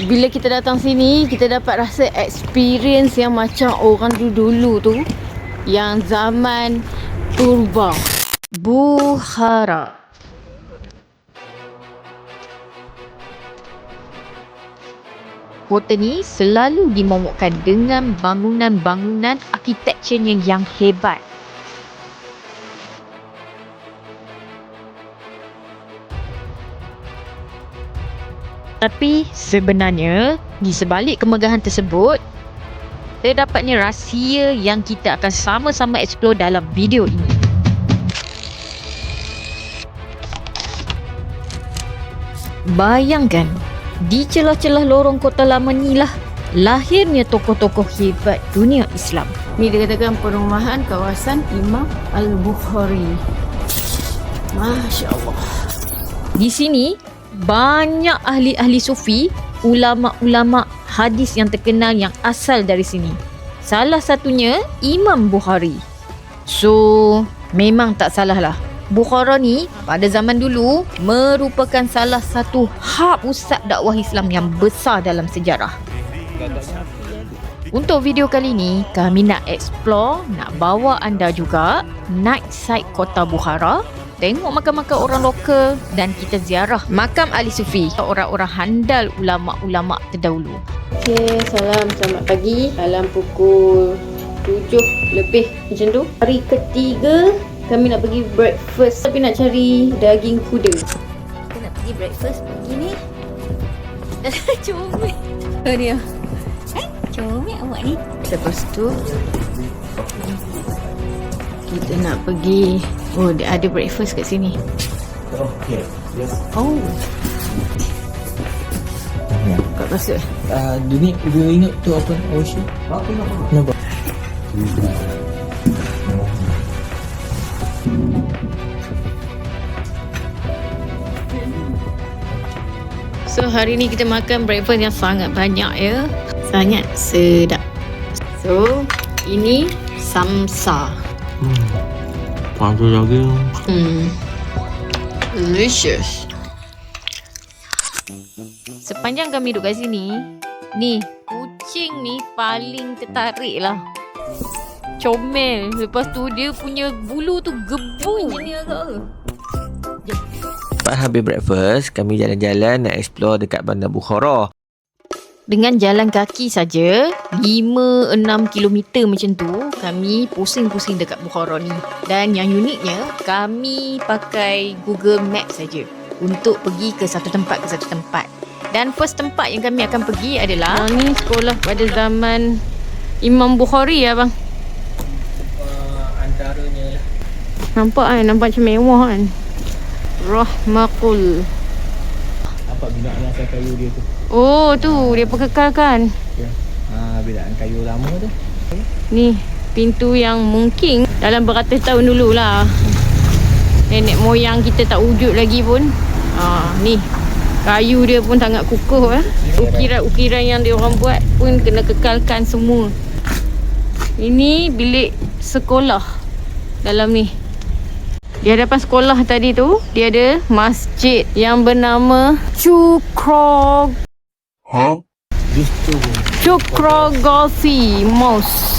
Bila kita datang sini, kita dapat rasa experience yang macam orang dulu tu, yang zaman purba. Bukhara. Kota ni selalu dimomokkan dengan bangunan-bangunan arkitekturnya yang hebat. Tapi sebenarnya di sebalik kemegahan tersebut, terdapatnya rahsia yang kita akan sama-sama explore dalam video ini. Bayangkan, di celah-celah lorong kota lama ni lah lahirnya tokoh-tokoh hebat dunia Islam. Ni dikatakan perumahan kawasan Imam Al-Bukhari. Masya Allah. Di sini banyak ahli-ahli sufi, ulama-ulama hadis yang terkenal yang asal dari sini. Salah satunya Imam Bukhari. So, memang tak salah lah. Bukhara ni pada zaman dulu merupakan salah satu hub pusat dakwah Islam yang besar dalam sejarah. Untuk video kali ni, kami nak explore, nak bawa anda juga night side kota Bukhara, tengok makam-makam orang lokal dan kita ziarah makam ahli sufi, orang-orang handal ulama-ulama terdahulu. Okay, selamat pagi. Dalam pukul 7 lebih macam tu. Hari ketiga kami nak pergi breakfast, tapi nak cari daging kuda. Kita nak pergi breakfast pagi ni. Comel. Oh dia. Comel awak ni. Lepas tu kita nak pergi. Oh, dia ada breakfast kat sini. Okay. Yes. Oh. Kat masuk. Do you ingat tu apa? Ocean? Apa nama? So hari ni kita makan breakfast yang sangat banyak ya. Sangat sedap. So ini samsa. Panggil lagi. Delicious. Sepanjang kami duduk kat sini, ni kucing ni paling tertarik lah. Comel. Lepas tu dia punya bulu tu gebu je ni agak. Lepas habis breakfast, kami jalan-jalan nak explore dekat Bandar Bukhara. Dengan jalan kaki saja 5-6 kilometer macam tu, kami pusing-pusing dekat Bukhara ni. Dan yang uniknya, kami pakai Google Maps saja untuk pergi ke satu tempat ke satu tempat. Dan first tempat yang kami akan pergi adalah ni sekolah pada zaman Imam Bukhari ya bang. Antaranya lah. Nampak kan, nampak macam mewah kan. Rahmakul. Apa binaan asal kayu dia tu? Oh tu dia perkekalkan. Ya. Binaan kayu lama tu. Ni pintu yang mungkin dalam beratus tahun dulu lah. Nenek moyang kita tak wujud lagi pun. Ni kayu dia pun sangat kukuh eh. Ukiran-ukiran yang dia orang buat pun kena kekalkan semua. Ini bilik sekolah dalam ni. Di hadapan sekolah tadi tu, dia ada masjid yang bernama Chukrogasi Mosque.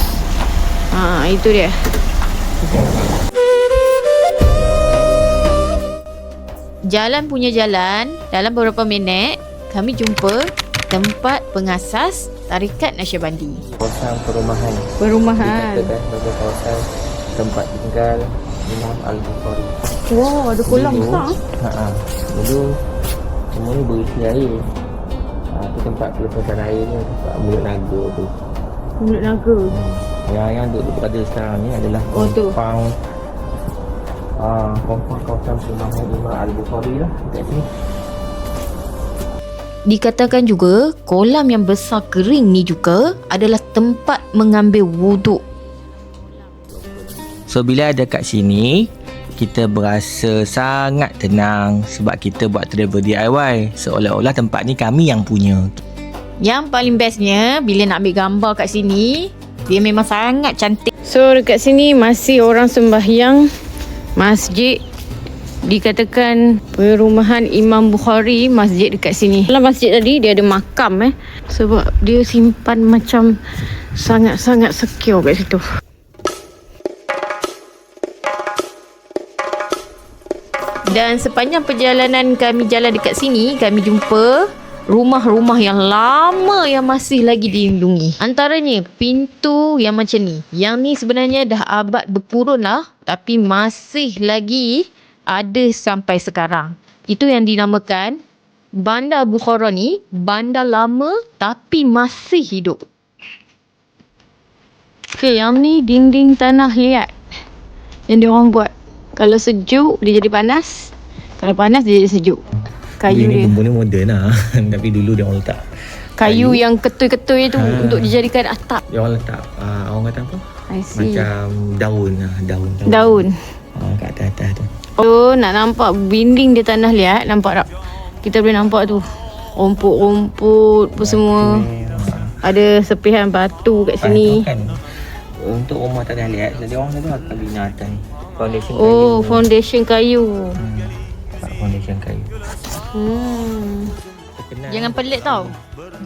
Itu dia. Jalan punya jalan, dalam beberapa minit kami jumpa tempat pengasas Tarikat Naqsyabandi. Kawasan perumahan. Dikatakan sebagai kawasan tempat tinggal Imam Al-Bukhari. Wow, ada kolam besar. Dulu semua ni berisi air. Tu tempat pelepasan air ni, tempat Mulut Naga tu. Mulut Naga. Yang duduk pada sekarang ni adalah kompang kawasan perumahan Imam Al-Bukhari lah dekat sini. Dikatakan juga kolam yang besar kering ni juga adalah tempat mengambil wuduk. So bila ada kat sini, kita berasa sangat tenang sebab kita buat travel DIY. Seolah-olah tempat ni kami yang punya. Yang paling bestnya bila nak ambil gambar kat sini, dia memang sangat cantik. So dekat sini masih orang sembahyang masjid Dikatakan perumahan Imam Bukhari, masjid dekat sini. Dalam masjid tadi dia ada makam sebab dia simpan macam sangat-sangat secure kat situ. Dan sepanjang perjalanan kami jalan dekat sini, kami jumpa rumah-rumah yang lama yang masih lagi dilindungi. Antaranya pintu yang macam ni. Yang ni sebenarnya dah abad berpurun lah, tapi masih lagi ada sampai sekarang. Itu yang dinamakan Bandar Bukhara ni, bandar lama tapi masih hidup. Okay, yang ni dinding tanah liat yang diorang buat. Kalau sejuk dia jadi panas, kalau panas dia jadi sejuk. Kayu Ini dia, bumbu ni moden lah. Tapi dulu dia orang letak kayu yang ketui-ketui tu untuk dijadikan atap. Dia orang letak orang kata apa? I see. Macam daun lah. Daun. Kat atas tu. Oh, nak nampak dinding dia tanah liat, nampak tak? Kita boleh nampak tu. Rumput-rumput pun semua. Ada sepihan batu kat sini. Kan, untuk rumah tanah liat, dia orang kata akan bina atas ni. Foundation kayu. Oh, foundation kayu. Foundation kayu. Jangan pelik tau.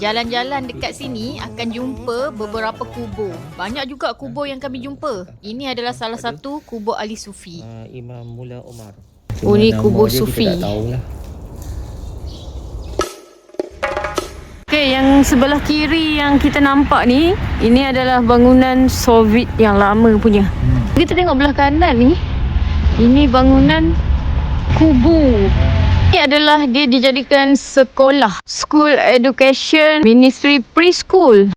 Jalan-jalan dekat sini akan jumpa beberapa kubur. Banyak juga kubur yang kami jumpa. Ini adalah salah satu kubur ahli sufi. Imam Mula Umar. Oh, ni kubur sufi. Kita tak tahulah. Okay, yang sebelah kiri yang kita nampak ni, ini adalah bangunan Soviet yang lama punya. Kita tengok belah kanan ni, ini bangunan kubur. Ini adalah dia dijadikan sekolah, school education, ministry preschool.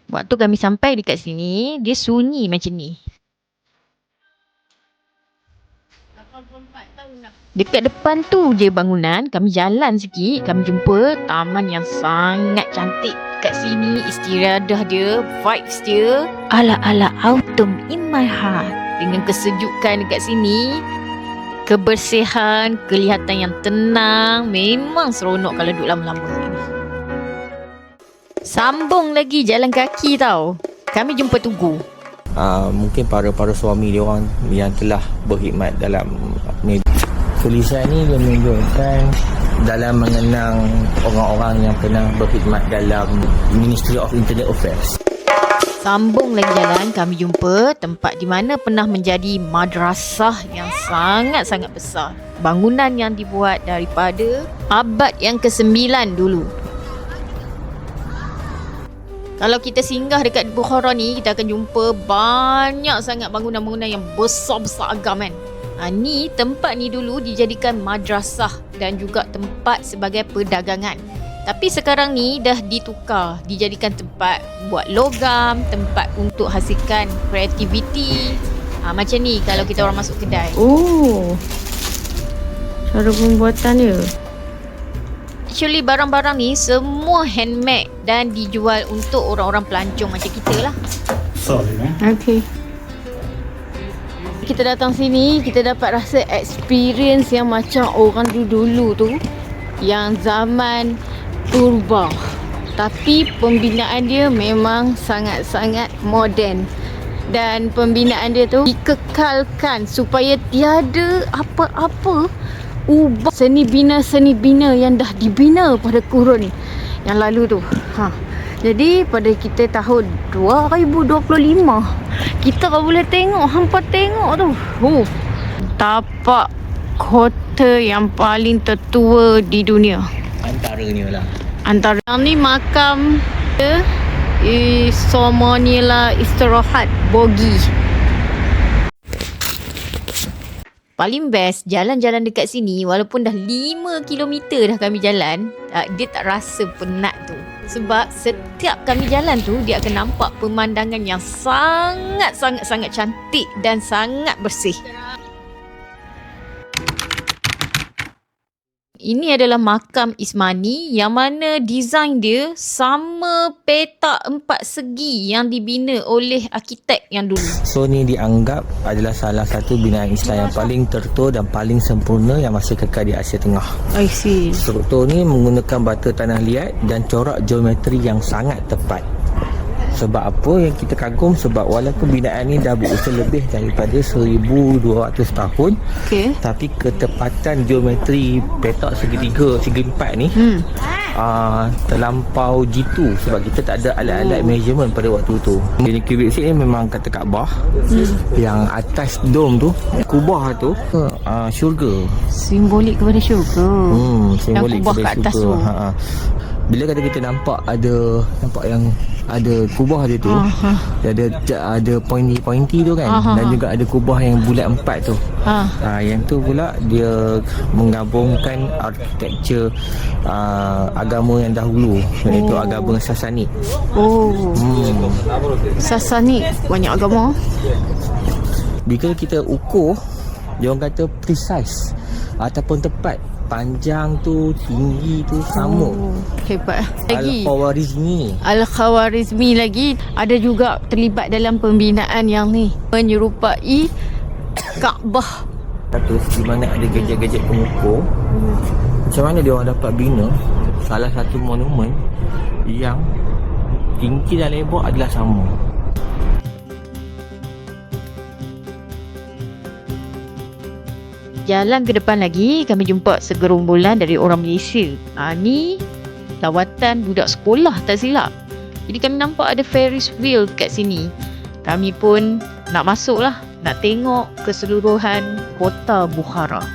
Waktu kami sampai dekat sini, dia sunyi macam ni. Dekat depan tu je bangunan, kami jalan sikit, kami jumpa taman yang sangat cantik. Kat sini istiadah dia, vibes dia ala-ala autumn in my heart. Dengan kesejukan dekat sini, kebersihan, kelihatan yang tenang. Memang seronok kalau duduk lama-lama ni. Sambung lagi jalan kaki tau. Kami jumpa Tugu. Mungkin para suami dia orang yang telah berkhidmat dalam media. Tulisan ni dia menunjukkan dalam mengenang orang-orang yang pernah berkhidmat dalam Ministry of Internal Affairs. Sambung lagi jalan, kami jumpa tempat di mana pernah menjadi madrasah yang sangat-sangat besar. Bangunan yang dibuat daripada abad yang ke-9 dulu. Kalau kita singgah dekat Bukhara ni, kita akan jumpa banyak sangat bangunan-bangunan yang besar-besar agam kan. Ni tempat ni dulu dijadikan madrasah dan juga tempat sebagai perdagangan. Tapi sekarang ni dah ditukar, dijadikan tempat buat logam, tempat untuk hasilkan kreativiti. Macam ni kalau kita orang masuk kedai. Oh, cara pembuatan dia. Actually barang-barang ni semua handmade dan dijual untuk orang-orang pelancong macam kita lah. Okay. Kita datang sini, kita dapat rasa experience yang macam orang dulu tu, yang zaman purba. Tapi pembinaan dia memang sangat-sangat moden. Dan pembinaan dia tu dikekalkan supaya tiada apa-apa ubah seni bina yang dah dibina pada kurun yang lalu tu. Jadi pada kita tahun 2025, kita boleh tengok, hampa tengok tu. Tapak kota yang paling tertua di dunia. Antaranya lah. Antara ni makam dia, Somonila Istirahat Bogi. Paling best jalan-jalan dekat sini, walaupun dah 5 km dah kami jalan, dia tak rasa penat tu. Sebab setiap kami jalan tu, dia akan nampak pemandangan yang sangat-sangat cantik dan sangat bersih. Ini adalah makam Ismani yang mana desain dia sama petak 4 segi yang dibina oleh arkitek yang dulu. So ni dianggap adalah salah satu binaan Islam yang paling tertua dan paling sempurna yang masih kekal di Asia Tengah. I see. Struktur ni menggunakan bata tanah liat dan corak geometri yang sangat tepat. Sebab apa yang kita kagum? Sebab walaupun binaan ni dah berusia lebih daripada 1200 tahun, tapi ketepatan geometri petak segitiga, segi empat ni terlampau jitu. Sebab kita tak ada alat-alat measurement pada waktu tu. Jadi cubic seat ni memang kata Kaabah. Yang atas dom tu, kubah tu, syurga. Simbolik kepada syurga. Simbolik kubah kepada kat atas syurga. tu. Bila kata kita nampak yang ada kubah dia tu, dia ada pointy tu kan, dan juga ada kubah yang bulat 4 tu. Yang tu pula dia menggabungkan arkitektur agama yang dahulu, iaitu agama Sasani. Sasani banyak agama. Bila kita ukur, dia orang kata precise ataupun tepat. Panjang tu, tinggi tu sama. Hebat. Lagi Al-Khawarizmi lagi ada juga terlibat dalam pembinaan yang ni, menyerupai Kaabah. Di mana ada gadget-gadget pengukur. Macam mana dia orang dapat bina salah satu monumen yang tinggi dan lebar adalah sama. Jalan ke depan lagi, kami jumpa segerombolan dari orang Malaysia. Ni lawatan budak sekolah tak silap. Jadi kami nampak ada Ferris wheel kat sini. Kami pun nak masuk lah, nak tengok keseluruhan kota Bukhara.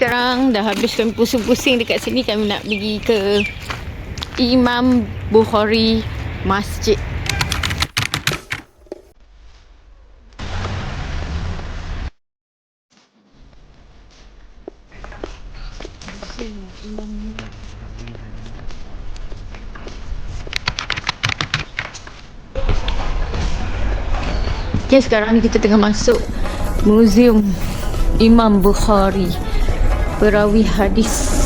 Sekarang dah habis kami pusing-pusing dekat sini. Kami nak pergi ke Imam Bukhari Masjid. Okay, sekarang ni kita tengah masuk Museum Imam Bukhari, perawi hadis.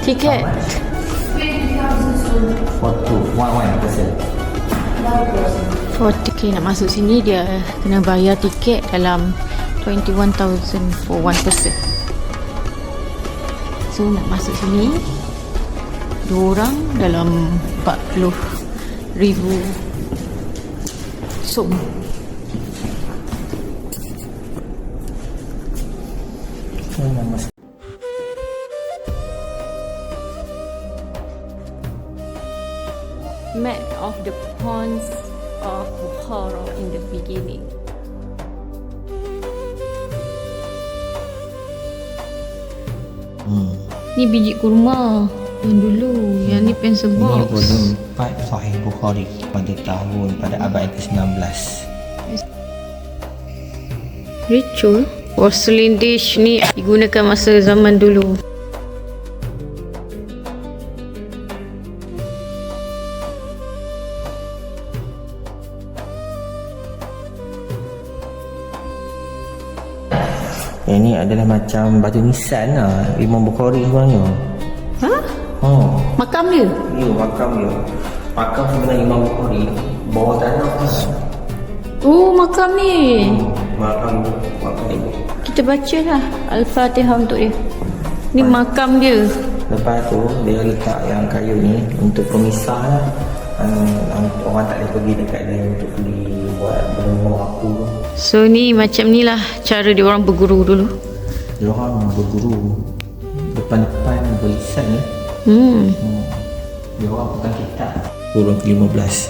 Tiket. For tiket nak masuk sini dia kena bayar tiket dalam 21,000 for one person. So nak masuk sini 2 orang dalam 40,000 som. Map of the ponds of Bukhara in the beginning. Ni biji kurma yang dulu, yang ni pencil box. Ini volume 4 Sahih Bukhari pada abad ke-19. Ritual porcelain dish ni digunakan masa zaman dulu. Yang ni adalah macam batu nisan lah Imam Bukhari sebenarnya. Makam dia? Ya, makam dia. Makam sebenarnya Imam Bukhari bawah tanah lah. Makam ni. Makam ibu. Kita baca lah Al-Fatihah untuk dia. Ni makam dia. Lepas tu dia letak yang kayu ni untuk pemisah lah. Orang tak boleh pergi dekat dia untuk pergi buat benda aku. So ni macam ni lah cara dia orang berguru dulu. Dia orang berguru depan-depan berisan ni. Dia orang pegang kitab Kurun ke-15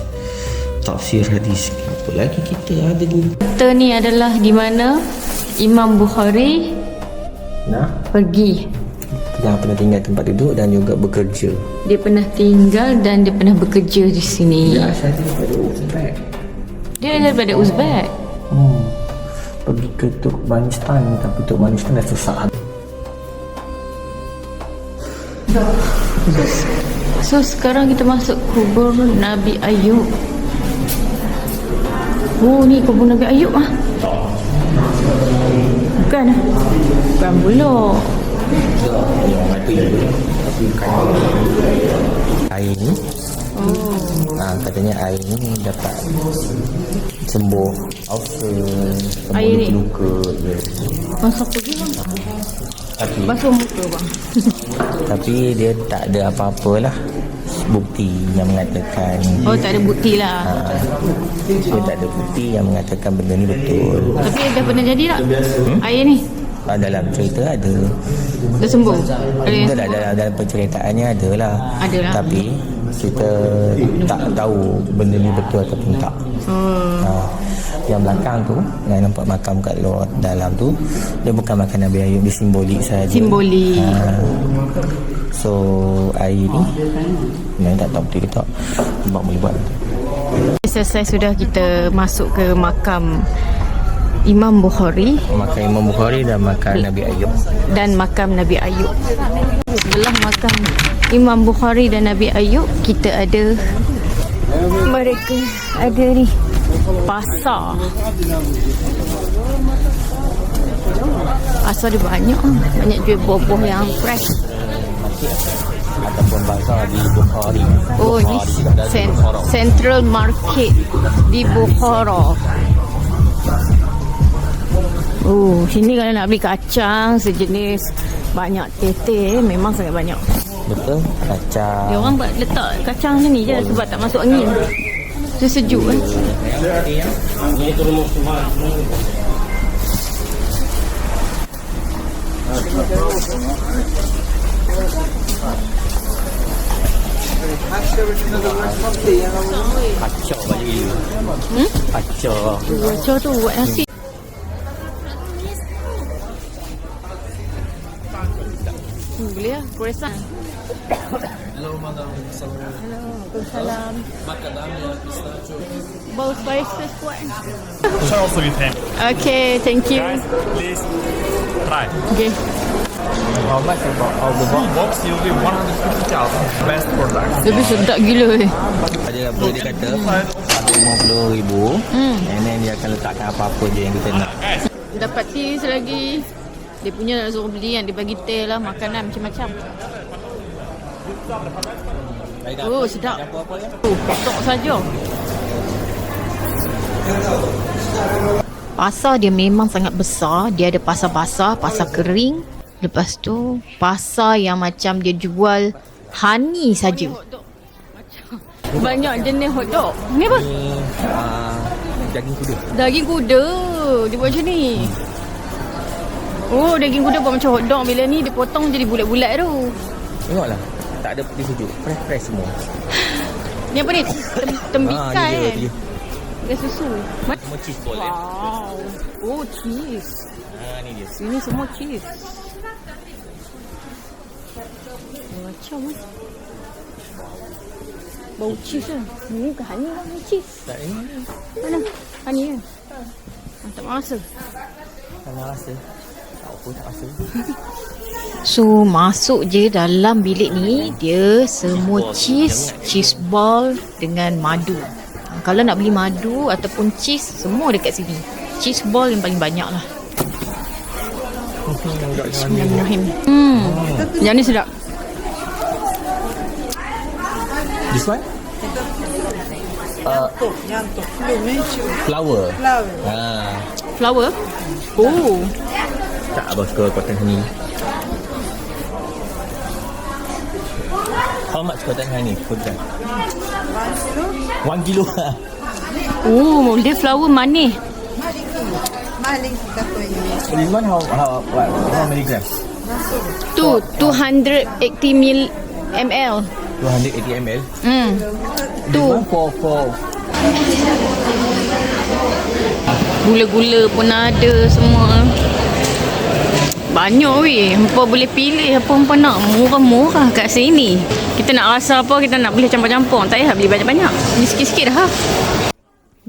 tafsir hadis. Apa lagi kita ada ni? Kita ni adalah di mana Imam Bukhari pergi yang pernah tinggal tempat duduk dan juga bekerja. Dia pernah tinggal dan dia pernah bekerja di sini. Dia asal daripada Uzbek. Dia daripada Uzbek. Pergi ke Turkmenistan, tapi Turkmenistan dah susah. So sekarang kita masuk kubur Nabi Ayub. Oh, ni kubur Nabi Ayub ah. Bukan ah. Bukan pula. Yang kata itu, tapi bukan. Air ni, katanya air ni dapat sembuh ulcer, sembuh Air ni? luka. Ya. Masak pergi bang. Tapi, Basuh muka bang. tapi dia tak ada apa-apalah bukti yang mengatakan. Oh, tak ada bukti lah. Dia tak ada bukti yang mengatakan benda ni betul. Tapi dah pernah jadi tak? Air ni Dalam cerita ada. dah sembuh. Ada yang Betul tak, dalam penceritaannya ada lah. Ada lah. Tapi kita tak tahu benda ni betul ataupun tak. Yang belakang tu, yang nampak makam kat luar dalam tu, dia bukan makam Nabi Ayub, dia simbolik saja. Simbolik. So air ni memang tak tahu betul ke tak. Sebab boleh buat. Selesai sudah kita masuk ke makam Imam Bukhari Makam Imam Bukhari dan makam Nabi Ayub. dan makam Nabi Ayub. Sebelah makam Imam Bukhari dan Nabi Ayub kita ada mereka ada ni pasar. Pasar dia banyak jual buah-buah yang fresh. Ataupun bazar di Bukhari. Oh, ni Central Market di Bukhara. Oh, sini kalau nak beli kacang sejenis banyak tete, memang sangat banyak. Betul, kacang. Dia orang buat letak kacang sini je sebab tak masuk angin. Dia sejuk kan. Kacau balik. Kacau. Kacau tu buat nasi. Boleh lah, croissant. Hello, madam. Salam. Macadamia, pistachio. Both spices kuat. Share also with him. Okay, thank you. Guys, please try. Okay. How much about all the Full box, you'll be 150,000. Best product. Lebih sedap gila eh. Ada apa dia kata 50,000 and then dia akan letakkan apa-apa je yang kita nak. Guys, Dapat tea selagi. Dia punya nak suruh beli yang dia bagi teh lah, makanan macam-macam. Oh, sedap. Oh, tok saja. Pasar dia memang sangat besar. Dia ada pasar basah, pasar kering. Lepas tu pasar yang macam dia jual honey saja. Banyak jenis hotdog. Ni apa? Daging kuda. Daging kuda. Dia buat macam ni. Oh, daging kuda buat macam hotdog. Bila ni dia potong jadi bulat-bulat tu. Tengoklah. Tak ada putih sejuk. Fresh semua. Ni apa ni? Tembikai ni kan? dia. Dia susu. Semua cheese ball ya. Wow. Oh, cheese. Ni dia. Ini semua cheese. Macam ni. Bau cheese kan? Ni bukan honey lah, ni cheese. Tak ni. Mana? Honey kan? Tak rasa. Tak rasa. Tak apa, tak rasa. So, masuk je dalam bilik ni, dia semua cheese ball dengan madu. Kalau nak beli madu ataupun cheese, semua dekat sini. Cheese ball yang paling banyak lah. Bismillahirrahmanirrahim. Yang ni sedap. This one? Nyantuk. Flower. Flower. Oh. Tak abang suka cotton honey. How much cotton honey? Cotton. 1 kilo. Oh, dia flower manis. Maling kita punya. This one how many grams? Tu 280 ml. 280 ml. Tu For gula-gula pun ada semua. Banyak weh. Hampa boleh pilih apa hampa nak. Murah-murah kat sini. Kita nak rasa apa, kita nak boleh campur-campur. Tak payah beli banyak-banyak. Ni sikit-sikit dah.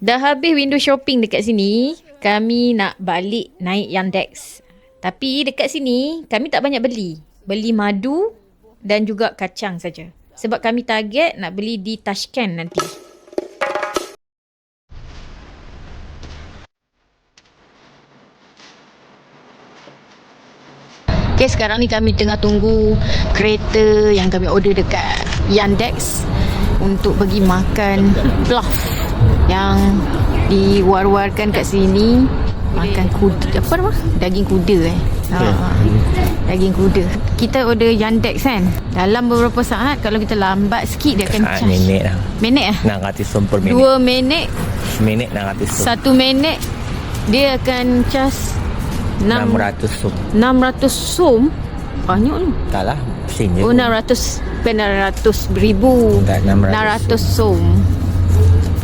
Dah habis window shopping dekat sini. Kami nak balik naik Yandex. Tapi dekat sini kami tak banyak beli. Beli madu dan juga kacang saja. Sebab kami target nak beli di Tashkent nanti. Okay, sekarang ni kami tengah tunggu kereta yang kami order dekat Yandex untuk pergi makan plaf yang diwar-warkan kat sini. Makan kuda, apa nama? Daging kuda daging kuda. Kita order Yandex kan. Dalam beberapa saat, kalau kita lambat sikit dia akan charge. Minit lah. Minit lah? 600 som per minit. 2 minit. Minit 600 som. 1 minit dia akan charge 600 som. 600 som. Banyak tu. Tak lah. Sen je. Oh, 600 ribu. Dah 600 som.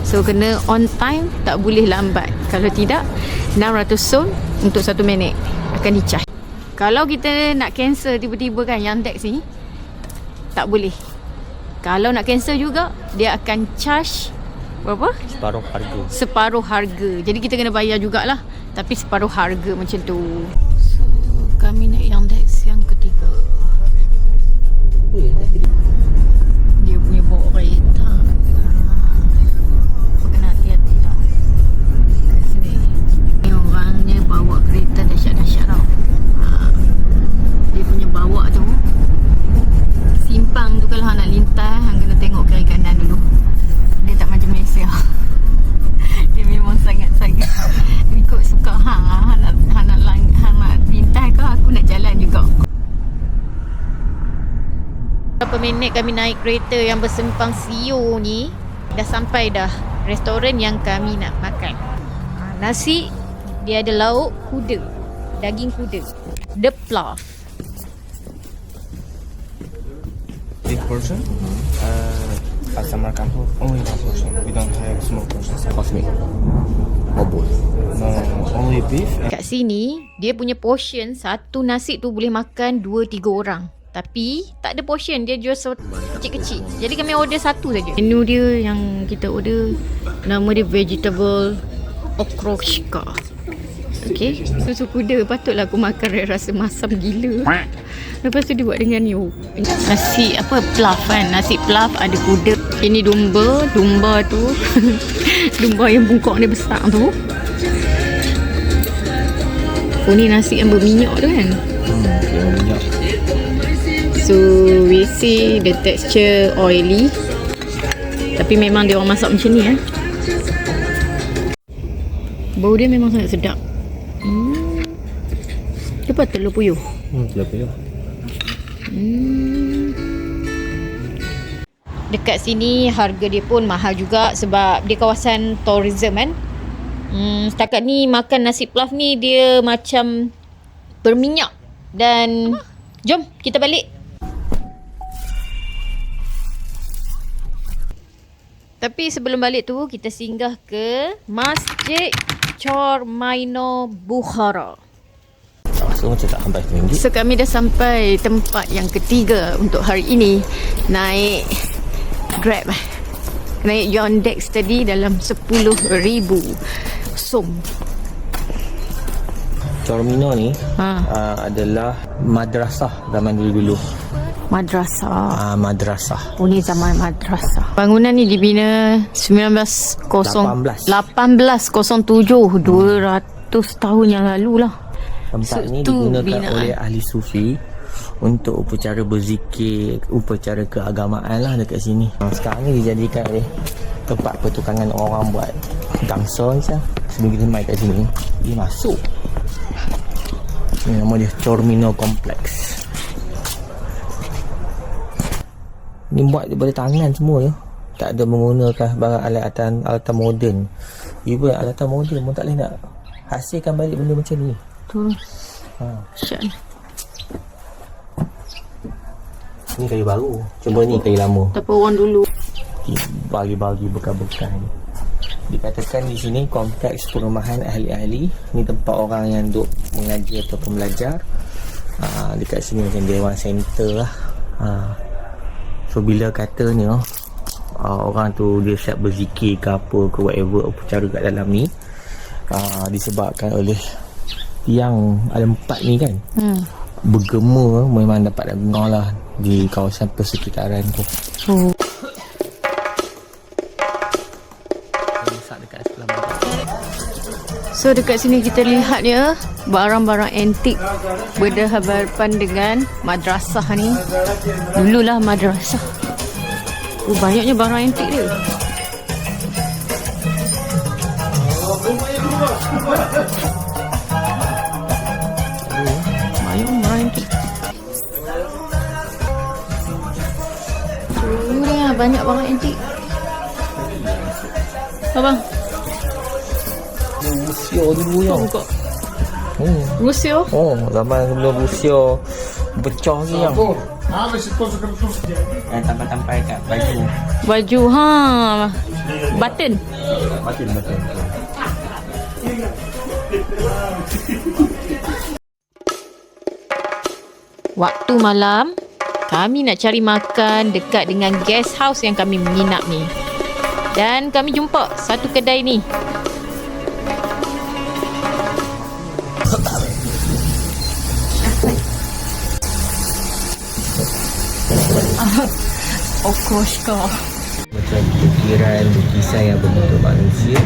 So kena on time, tak boleh lambat. Kalau tidak, 600 som untuk 1 minit akan di-charge. Kalau kita nak cancel tiba-tiba kan Yandex ni, tak boleh. Kalau nak cancel juga, dia akan charge berapa? Separuh harga. Separuh harga. Jadi kita kena bayar jugalah, tapi separuh harga macam tu. So kami naik Yandex yang ketiga. Dia punya bawa kereta. Kena hati-hati tau kat sini. Ni orangnya bawa kereta dahsyat-dahsyat tau. Dia punya bawa tu, simpang tu kalau hang nak lintas, hang kena tengok kiri kanan dulu. Dia tak macam Malaysia. Dia memang sangat-sangat ikut suka hang. Hang nak lintas ke, aku nak jalan juga. Berapa minit kami naik kereta yang bersimpang siu ni, dah sampai dah restoran yang kami nak makan. Nasi, dia ada lauk kuda, daging kuda, the plaf. Big portion. Asam makan only one portion. We don't have small portions. Cosmic. Obol. No, only beef. Kat sini, dia punya portion, satu nasi tu boleh makan 2-3 orang. Tapi tak ada portion, dia jual kecil-kecil. Jadi kami order satu saja. Menu dia yang kita order, nama dia vegetable okroshka. Okay, susu kuda. Patutlah aku makan, rasa masam gila. Lepas tu dia buat dengan ni nasi apa, plaf kan. Nasi plaf ada kuda. Ini domba tu domba yang bungkuk ni besar tu. Oh, ni nasi yang berminyak tu kan. Minyak. So we see the texture oily. Tapi memang dia orang masak macam ni Bau dia memang sangat sedap. Lepas telur puyuh. Telur puyuh. Dekat sini harga dia pun mahal juga sebab dia kawasan tourism kan. Setakat ni makan nasi plaf ni dia macam berminyak. Dan jom kita balik. Tapi sebelum balik tu kita singgah ke Masjid Chormaino Bukhara. So macam tak sampai RM1. So kami dah sampai tempat yang ketiga untuk hari ini. Naik Grab. Naik Yandex tadi dalam 10,000 som. Chormino ni adalah madrasah zaman dulu-dulu. Madrasah. Madrasah. Oh, ni zaman madrasah. Bangunan ni dibina 1807, 200 tahun yang lalu lah. Tempat ni digunakan oleh ahli sufi untuk upacara berzikir, upacara keagamaan lah dekat sini. Sekarang ni dijadikan oleh tempat pertukangan orang buat gangsa ni sah. Sebelum kita main kat sini, dia masuk. Ni nama dia Chormino Complex. Ni buat daripada tangan semua ya. Tak ada menggunakan barang alatan moden. Even alatan moden pun tak boleh nak hasilkan balik benda macam ni. Tu. Syat. Ni kayu baru. Cuba ni kayu lama. Tapi orang dulu. Bagi-bagi bekas-bekas ni. Dikatakan di sini kompleks perumahan ahli-ahli. Ni tempat orang yang duk mengaji atau belajar. Dekat sini macam Dewan Center lah. So bila kata ni orang tu dia siap berzikir ke apa ke whatever upacara kat dalam ni, disebabkan oleh tiang ada 4 ni kan, bergema memang dapat dengar lah di kawasan persekitaran tu. Dekat sebelah mana. So dekat sini kita lihat ya barang-barang antik berhadapan dengan madrasah ni. Dululah madrasah. Banyaknya barang antik dia. Banyak barang antik. Ni banyak barang antik. Abang, Rusia dulu ya. buka. Rusia. Zaman sebelum Rusia pecah ni yang. Tampal-tampal kat baju. Baju button. Button. Waktu malam kami nak cari makan dekat dengan guest house yang kami menginap ni. Dan kami jumpa satu kedai ni. Okoshka. Macam ukiran, lukisan yang berbentuk manusia.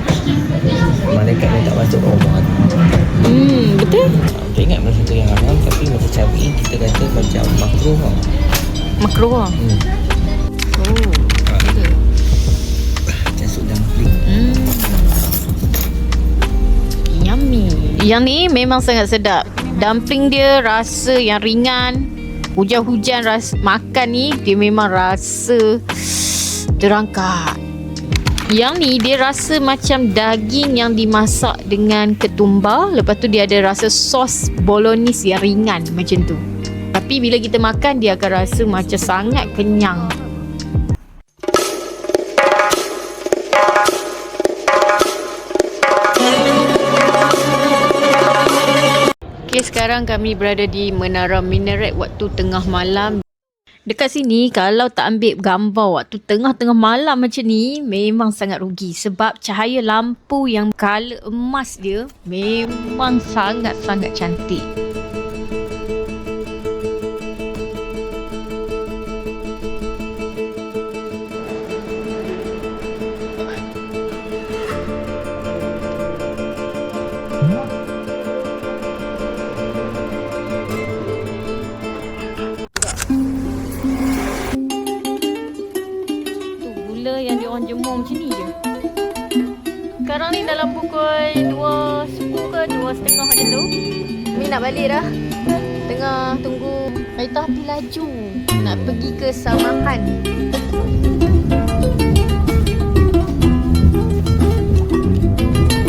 Malaikat ni tak masuk rumah tu. Betul? Tak ingat mana satu yang haram, tapi macam Syafi'i kita kata macam makruh lah. Makruh lah. Oh. Macam sup dumpling. Yummy. Yang ni memang sangat sedap. Dumpling dia rasa yang ringan. Hujan-hujan makan ni dia memang rasa terangkat. Yang ni dia rasa macam daging yang dimasak dengan ketumbar. Lepas tu dia ada rasa sos bolognese yang ringan macam tu. Tapi bila kita makan dia akan rasa macam sangat kenyang. Okay, sekarang kami berada di Menara Minaret waktu tengah malam. Dekat sini kalau tak ambil gambar waktu tengah-tengah malam macam ni memang sangat rugi. Sebab cahaya lampu yang colour emas dia memang sangat-sangat cantik. Yang dia orang jemur macam ni je. Sekarang ni dalam pukul 2.10 ke 2.30 macam tu. Kami nak balik dah. Tengah tunggu kereta api laju nak pergi ke Samarkand.